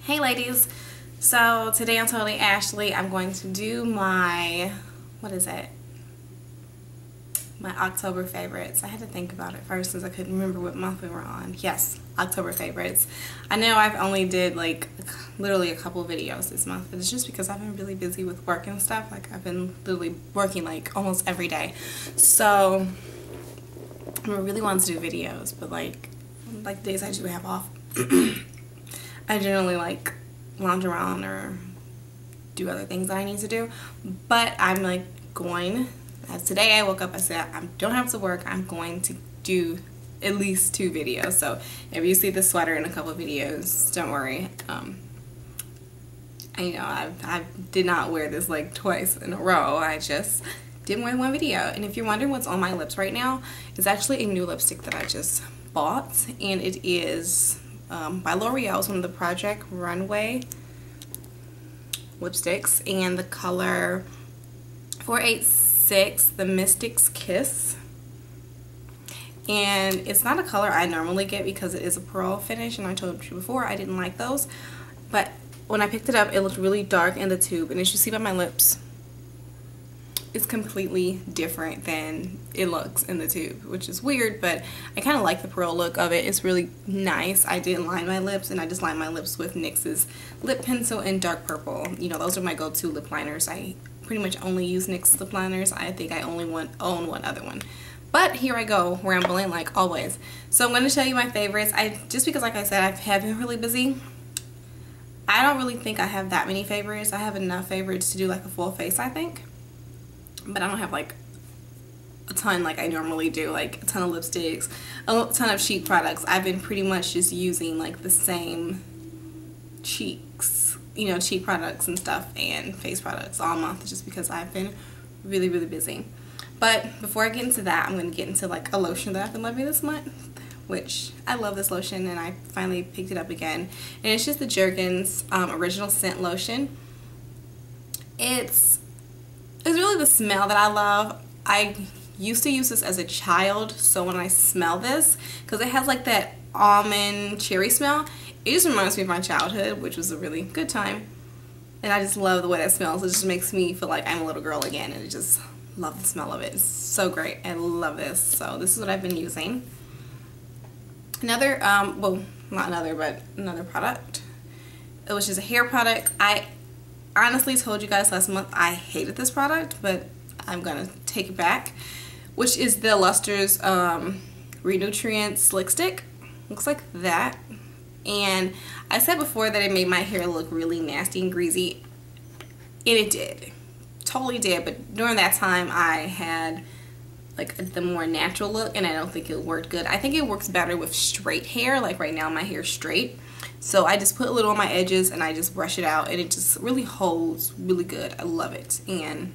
Hey ladies, so today I'm totally Ashley. I'm going to do my, what is it? My October favorites. I had to think about it first since I couldn't remember what month we were on. Yes, October favorites. I know I've only did like literally a couple videos this month, but it's just because I've been really busy with work and stuff. Like I've been literally working like almost every day. So I really wanted to do videos, but like days I do have off. I generally like lounge around or do other things that I need to do, but I'm like going, as today I woke up, I said I don't have to work, I'm going to do at least 2 videos. So if you see the sweater in a couple of videos, don't worry. I did not wear this like twice in a row. I just didn't wear one video. And if you're wondering what's on my lips right now, it's actually a new lipstick that I just bought, and it is by L'Oreal. It's one of the Project Runway lipsticks, and the color 486, the Mystic's Kiss. And it's not a color I normally get because it is a pearl finish, and I told you before I didn't like those. But when I picked it up, it looked really dark in the tube, and as you see by my lips, it's completely different than it looks in the tube, which is weird, but I kind of like the pearl look of it. It's really nice. I didn't line my lips, and I just lined my lips with NYX's lip pencil in dark purple. You know, those are my go-to lip liners. I pretty much only use NYX lip liners. I think I only own one other one. But here I go, rambling like always. So I'm going to show you my favorites. Just because, like I said, I have been really busy, I don't really think I have that many favorites. I have enough favorites to do like a full face, I think. But I don't have like a ton like I normally do, like a ton of lipsticks, a ton of cheek products. I've been pretty much just using like the same cheeks, you know, cheek products and stuff and face products all month, just because I've been really busy. But before I get into that, I'm going to get into like a lotion that I've been loving this month, which I love this lotion, and I finally picked it up again. And it's just the Jergens original scent lotion. It's really the smell that I love. I used to use this as a child, so when I smell this, because it has like that almond cherry smell, it just reminds me of my childhood, which was a really good time. And I just love the way that smells. It just makes me feel like I'm a little girl again, and I just love the smell of it. It's so great. I love this. So this is what I've been using. Another, well, not another, but another product. It was just a hair product. I honestly told you guys last month I hated this product, but I'm gonna take it back, which is the Luster's Renutrient Slick Stick. Looks like that. And I said before that it made my hair look really nasty and greasy, and it did, totally did. But during that time I had like the more natural look, and I don't think it worked good. I think it works better with straight hair. Like right now my hair's straight, so I just put a little on my edges and I just brush it out, and it just really holds really good. I love it. And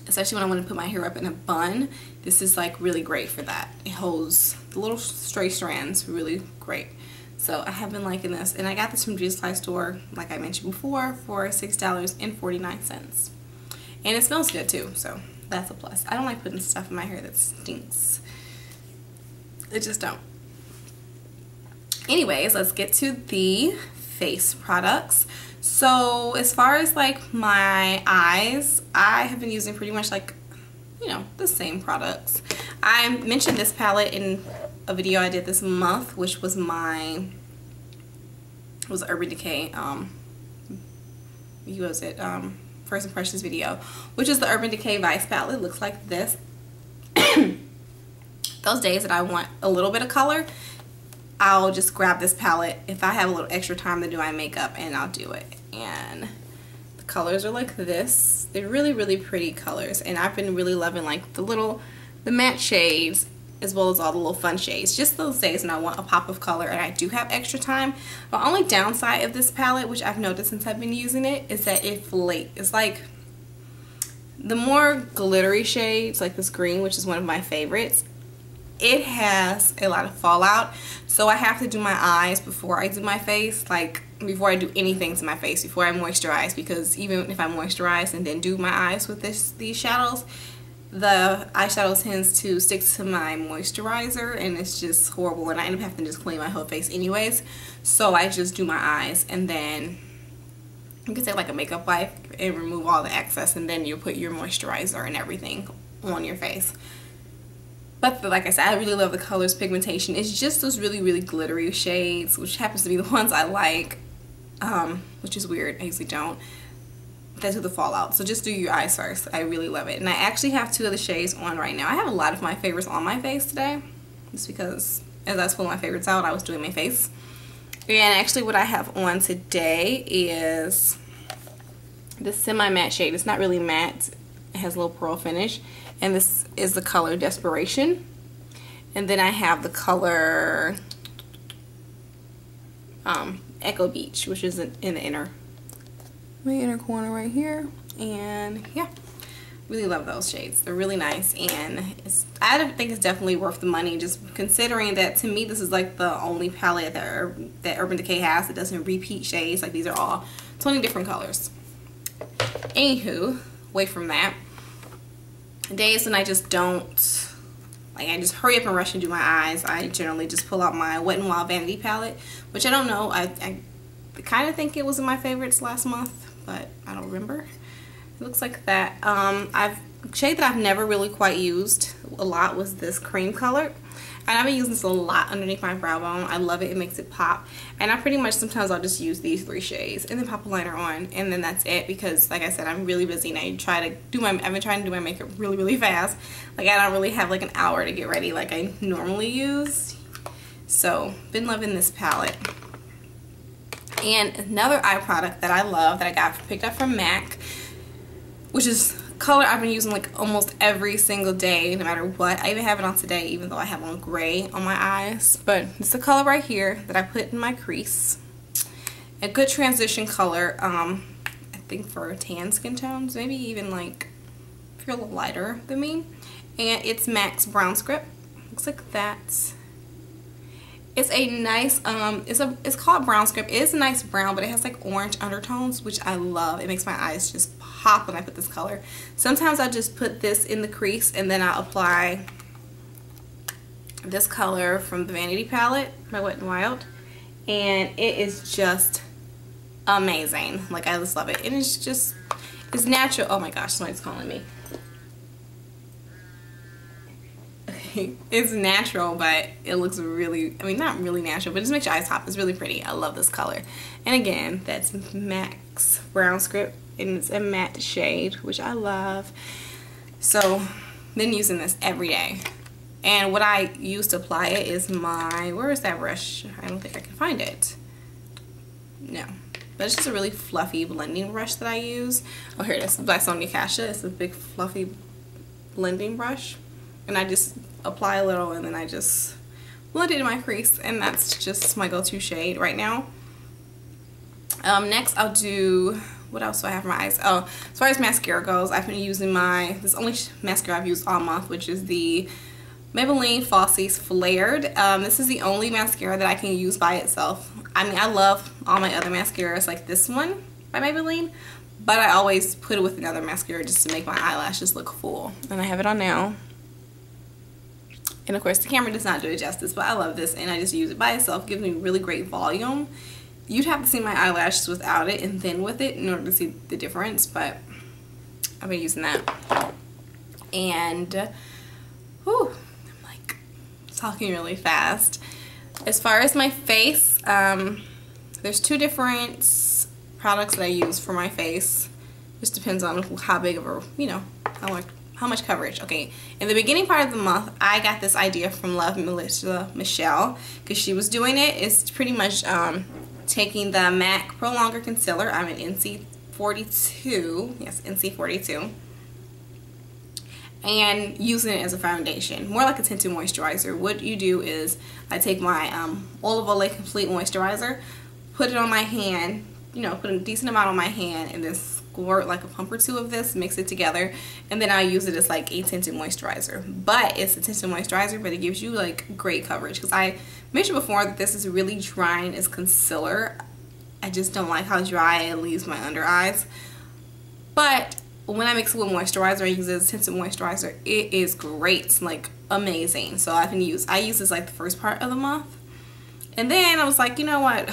especially when I want to put my hair up in a bun, this is like really great for that. It holds the little straight strands really great. So I have been liking this, and I got this from Juice Supply Store, like I mentioned before, for $6.49. And it smells good too, so that's a plus. I don't like putting stuff in my hair that stinks. I just don't. Anyways, let's get to the face products. So as far as like my eyes, I have been using pretty much like, you know, the same products. I mentioned this palette in a video I did this month, which was Urban Decay, First Impressions video, which is the Urban Decay Vice palette. It looks like this. Those days that I want a little bit of color, I'll just grab this palette if I have a little extra time to do my makeup, and I'll do it. And the colors are like this. They're really pretty colors, and I've been really loving like the matte shades as well as all the little fun shades. Just those days when I want a pop of color and I do have extra time. The only downside of this palette, which I've noticed since I've been using it, is that it flakes. It's like the more glittery shades, like this green, which is one of my favorites, it has a lot of fallout. So I have to do my eyes before I do my face, like before I do anything to my face, before I moisturize, because even if I moisturize and then do my eyes with these shadows, the eyeshadow tends to stick to my moisturizer, and it's just horrible, and I end up having to just clean my whole face anyways. So I just do my eyes, and then you can take like a makeup wipe and remove all the excess, and then you put your moisturizer and everything on your face. But like I said, I really love the colors, pigmentation. It's just those really, really glittery shades, which happens to be the ones I like, which is weird. I usually don't. That's the fallout. So just do your eyes first. I really love it. And I actually have 2 of the shades on right now. I have a lot of my favorites on my face today, just because as I was pulling my favorites out, I was doing my face. And actually what I have on today is this semi-matte shade. It's not really matte. It has a little pearl finish. And this is the color Desperation. And then I have the color Echo Beach, which is in the my inner corner right here. And yeah, really love those shades. They're really nice, and I think it's definitely worth the money, just considering that to me this is like the only palette that Urban Decay has that doesn't repeat shades. Like, these are all 20 different colors. Anywho, away from that, days when I just don't, like, I just hurry up and rush and do my eyes, I generally just pull out my Wetnwild Vanity palette, which I don't know, I kind of think it was in my favorites last month, but I don't remember. It looks like that. Shade that I've never really quite used a lot was this cream color, and I've been using this a lot underneath my brow bone. I love it. It makes it pop, and I pretty much sometimes I'll just use these 3 shades and then pop a liner on, and then that's it, because like I said, I'm really busy and I've been trying to do my makeup really, really fast. Like, I don't really have like an hour to get ready like I normally use. So been loving this palette. And another eye product that I love that I picked up from MAC, which is color I've been using like almost every single day, no matter what. I even have it on today, even though I have on gray on my eyes. But it's the color right here that I put in my crease. A good transition color, I think for tan skin tones, maybe even like if you're a little lighter than me. And it's MAC's Brown Script. Looks like that. It's a nice, it's called Brown Script. It is a nice brown, but it has like orange undertones, which I love. It makes my eyes just pop when I put this color. Sometimes I just put this in the crease, and then I'll apply this color from the Vanity palette by Wet n Wild, and it is just amazing. Like, I just love it. And it's natural. Oh my gosh, somebody's calling me. It's natural, but it looks really, I mean, not really natural, but it just makes your eyes pop. It's really pretty. I love this color. And again, that's MAC's Brown Script, and it's a matte shade, which I love. So, been using this every day. And what I use to apply it is my, where is that brush? I don't think I can find it. No. But it's just a really fluffy blending brush that I use. Oh, here it is. By Sonia Kasha. It's a big fluffy blending brush. And I just apply a little, and then I just blend it in my crease, and that's just my go-to shade right now. Next I'll do, what else do I have for my eyes? Oh, as far as mascara goes, I've been using this only mascara I've used all month, which is the Maybelline Falsies Flared. This is the only mascara that I can use by itself. I mean, I love all my other mascaras, like this one by Maybelline, but I always put it with another mascara just to make my eyelashes look full. And I have it on now. And of course the camera does not do it justice, but I love this, and I just use it by itself. It gives me really great volume. You'd have to see my eyelashes without it and then with it in order to see the difference, but I've been using that. And whew, I'm like talking really fast. As far as my face, there's 2 different products that I use for my face. Just depends on how big of a, you know, how much coverage. Okay, in the beginning part of the month, I got this idea from Love Melissa Michelle, because she was doing it. It's pretty much taking the MAC Pro Longer Concealer. I'm an NC42, yes, NC42, and using it as a foundation, more like a tinted moisturizer. What you do is I take my Olay Complete Moisturizer, put it on my hand, you know, put a decent amount on my hand, and then squirt like a pump or 2 of this, mix it together, and then I use it as like a tinted moisturizer. But it's a tinted moisturizer, but it gives you like great coverage, because I mentioned before that this is really drying as concealer. I just don't like how dry it leaves my under eyes, but when I mix it with moisturizer, I use it as a tinted moisturizer. It is great, like amazing. So I use this like the first part of the month. And then I was like, you know what?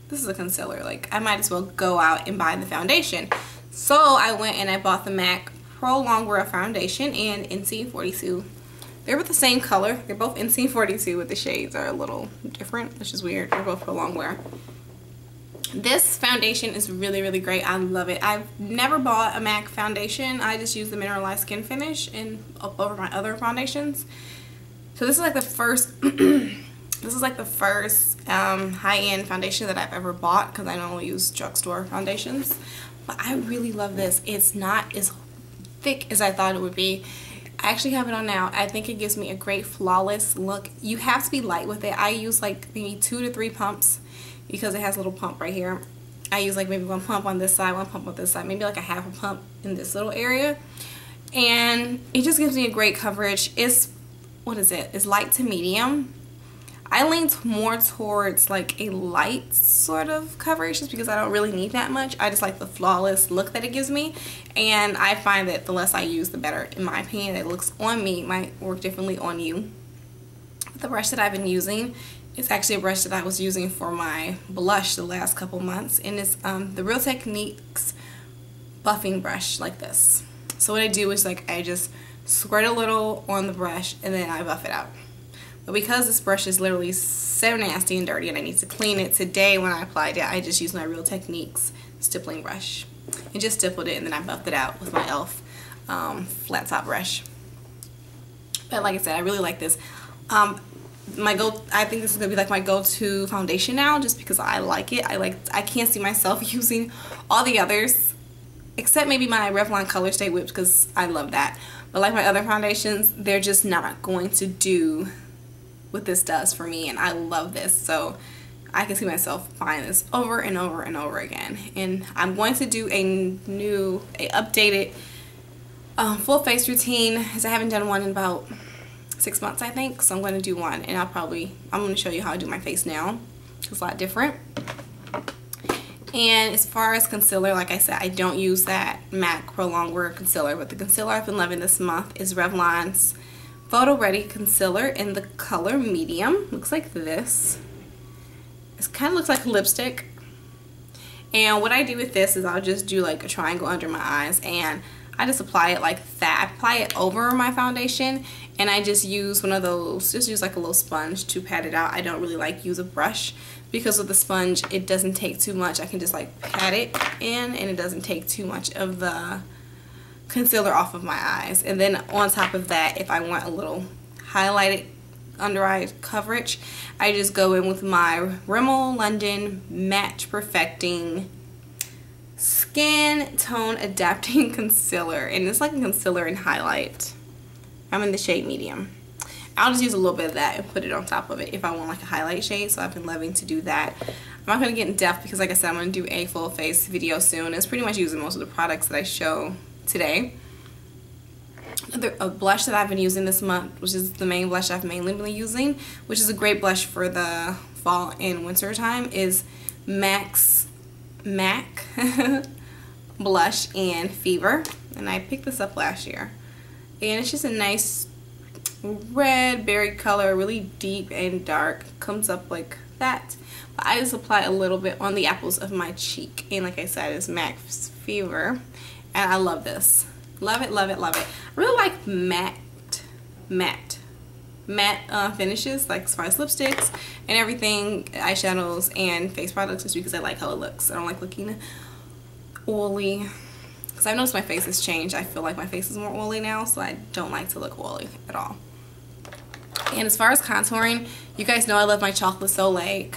This is a concealer. Like, I might as well go out and buy the foundation. So I went and I bought the MAC Pro Longwear Foundation and NC42. They're both the same color. They're both NC42, but the shades are a little different, which is weird. They're both Pro Longwear. This foundation is really, really great. I love it. I've never bought a MAC foundation. I just use the mineralized skin finish and up over my other foundations. So this is like the first high-end foundation that I've ever bought, because I normally use drugstore foundations. But I really love this. It's not as thick as I thought it would be. I actually have it on now. I think it gives me a great flawless look. You have to be light with it. I use like maybe 2 to 3 pumps, because it has a little pump right here. I use like maybe 1 pump on this side, 1 pump on this side, maybe like a half a pump in this little area. And it just gives me a great coverage. It's, what is it? It's light to medium. I lean more towards like a light sort of coverage, just because I don't really need that much. I just like the flawless look that it gives me. And I find that the less I use, the better. In my opinion, it looks on me. It might work differently on you. The brush that I've been using, it's actually a brush that I was using for my blush the last couple months, and it's the Real Techniques buffing brush like this. So what I do is like I just squirt a little on the brush and then I buff it out. But because this brush is literally so nasty and dirty and I need to clean it today, when I applied it, I just used my Real Techniques stippling brush and just stippled it, and then I buffed it out with my e.l.f. Flat top brush. But like I said, I really like this. I think this is gonna be like my go-to foundation now, just because I like it. I can't see myself using all the others, except maybe my Revlon Color Stay Whipped, because I love that. But like my other foundations, they're just not going to do what this does for me, and I love this. So I can see myself buying this over and over and over again. And I'm going to do a updated full face routine, as I haven't done one in about 6 months, I think. So I'm going to do one, and I'm going to show you how I do my face now. It's a lot different. And as far as concealer, like I said, I don't use that MAC Pro Longwear concealer, but the concealer I've been loving this month is Revlon's Photo Ready Concealer in the color medium. Looks like this. It kind of looks like lipstick. And what I do with this is I'll just do like a triangle under my eyes, and I just apply it like that. I apply it over my foundation, and I just use one of those, just use like a little sponge to pat it out. I don't really like use a brush, because with the sponge it doesn't take too much. I can just like pat it in, and it doesn't take too much of the concealer off of my eyes. And then on top of that, if I want a little highlighted under eye coverage, I just go in with my Rimmel London Match Perfecting Skin Tone Adapting Concealer, and it's like a concealer and highlight. I'm in the shade medium. I'll just use a little bit of that and put it on top of it if I want like a highlight shade. So I've been loving to do that. I'm not going to get in depth, because like I said, I'm going to do a full face video soon. It's pretty much using most of the products that I show today. A blush that I've been using this month, which is the main blush I've mainly been using, which is a great blush for the fall and winter time, is MAC blush in Fever. And I picked this up last year, and it's just a nice red berry color, really deep and dark, comes up like that. But I just apply a little bit on the apples of my cheek, and like I said, it's MAC Fever, and I love this. Love it, love it, love it. I really like matte finishes, like as far as lipsticks and everything, eyeshadows and face products, just because I like how it looks. I don't like looking oily, because I've noticed my face has changed. I feel like my face is more oily now, so I don't like to look oily at all. And as far as contouring, you guys know I love my Chocolate Soleil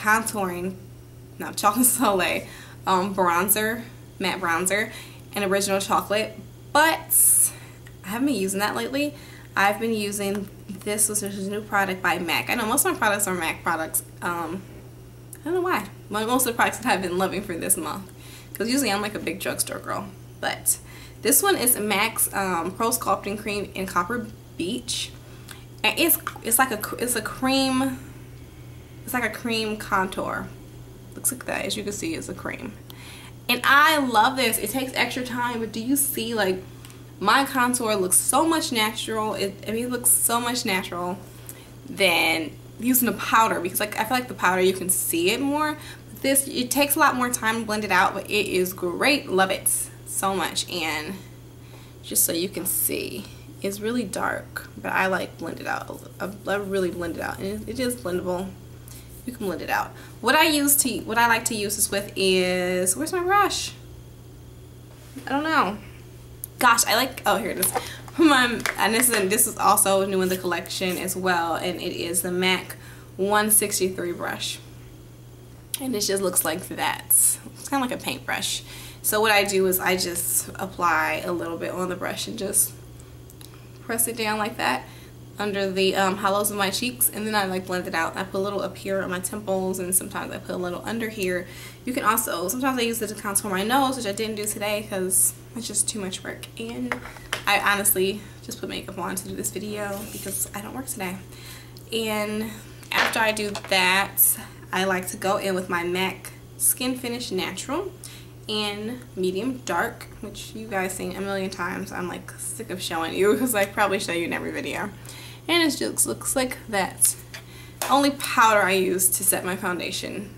bronzer, matte bronzer, and Original Chocolate. But I haven't been using that lately. I've been using this, which is a new product by MAC. I know most of my products are MAC products. I don't know why. Most of the products that I've been loving for this month, because usually I'm like a big drugstore girl. But this one is MAC's Pro Sculpting Cream in Copper Beach, and it's like a cream contour. Looks like that. As you can see, it's a cream. And I love this. It takes extra time, but do you see, like, my contour looks so much natural. It looks so much natural than using a powder, because like I feel like the powder you can see it more. But this, it takes a lot more time to blend it out, but it is great. Love it so much. And just so you can see, it's really dark, but I like blend it out. I really blend it out, and it is blendable. You can blend it out. What I like to use this with is, where's my brush? I don't know. Gosh, I like, oh, here it is. And this is also new in the collection as well, and it is the MAC 163 brush. And it just looks like that. It's kind of like a paintbrush. So what I do is I just apply a little bit on the brush and just press it down like that under the hollows of my cheeks, and then I like blend it out. I put a little up here on my temples, and sometimes I put a little under here. You can also, sometimes I use it to contour my nose, which I didn't do today because it's just too much work, and I honestly just put makeup on to do this video because I don't work today. And after I do that, I like to go in with my MAC Skin Finish Natural in medium dark, which you guys seen a million times. I'm like sick of showing you because I probably show you in every video. And it just looks like that. Only powder I use to set my foundation,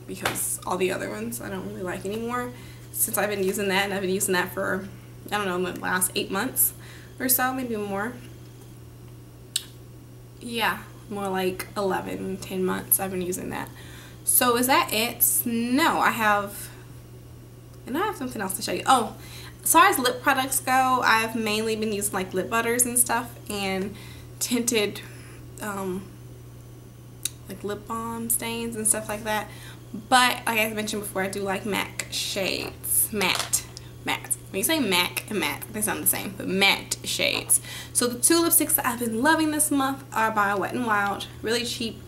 because all the other ones I don't really like anymore since I've been using that, and I've been using that for, I don't know, the last 8 months or so, maybe more. Yeah, more like 11, 10 months I've been using that. So is that it? No, I have something else to show you. Oh, as far as lip products go, I've mainly been using like lip butters and stuff, and tinted like lip balm stains and stuff like that. But like I mentioned before, I do like MAC shades. Matte. When you say MAC and matte, they sound the same, but matte shades. So the two lipsticks that I've been loving this month are by Wet n Wild. Really cheap,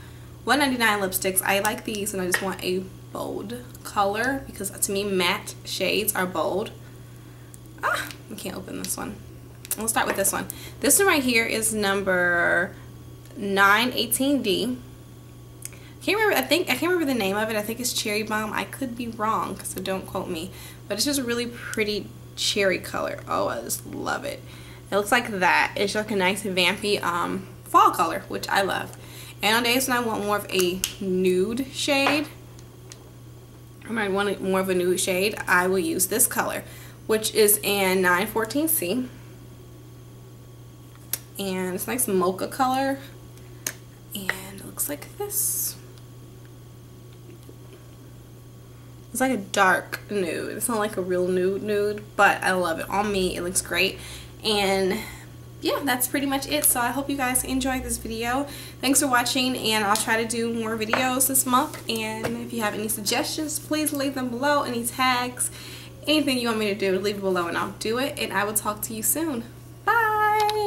$1.99 lipsticks. I like these and I just want a bold color, because to me matte shades are bold. I can't open this one. We'll start with this one. This one right here is number 918D. I can't remember the name of it. I think it's Cherry Bomb. I could be wrong, so don't quote me. But it's just a really pretty cherry color. Oh, I just love it. It looks like that. It's like a nice vampy fall color, which I love. And on days when I want more of a nude shade, I will use this color, which is in 914C. And it's a nice mocha color, and it looks like this. It's like a dark nude. It's not like a real nude, but I love it. On me, it looks great. And yeah, that's pretty much it. So I hope you guys enjoyed this video. Thanks for watching, and I'll try to do more videos this month. And if you have any suggestions, please leave them below. Any tags, anything you want me to do, leave it below and I'll do it. And I will talk to you soon. Bye!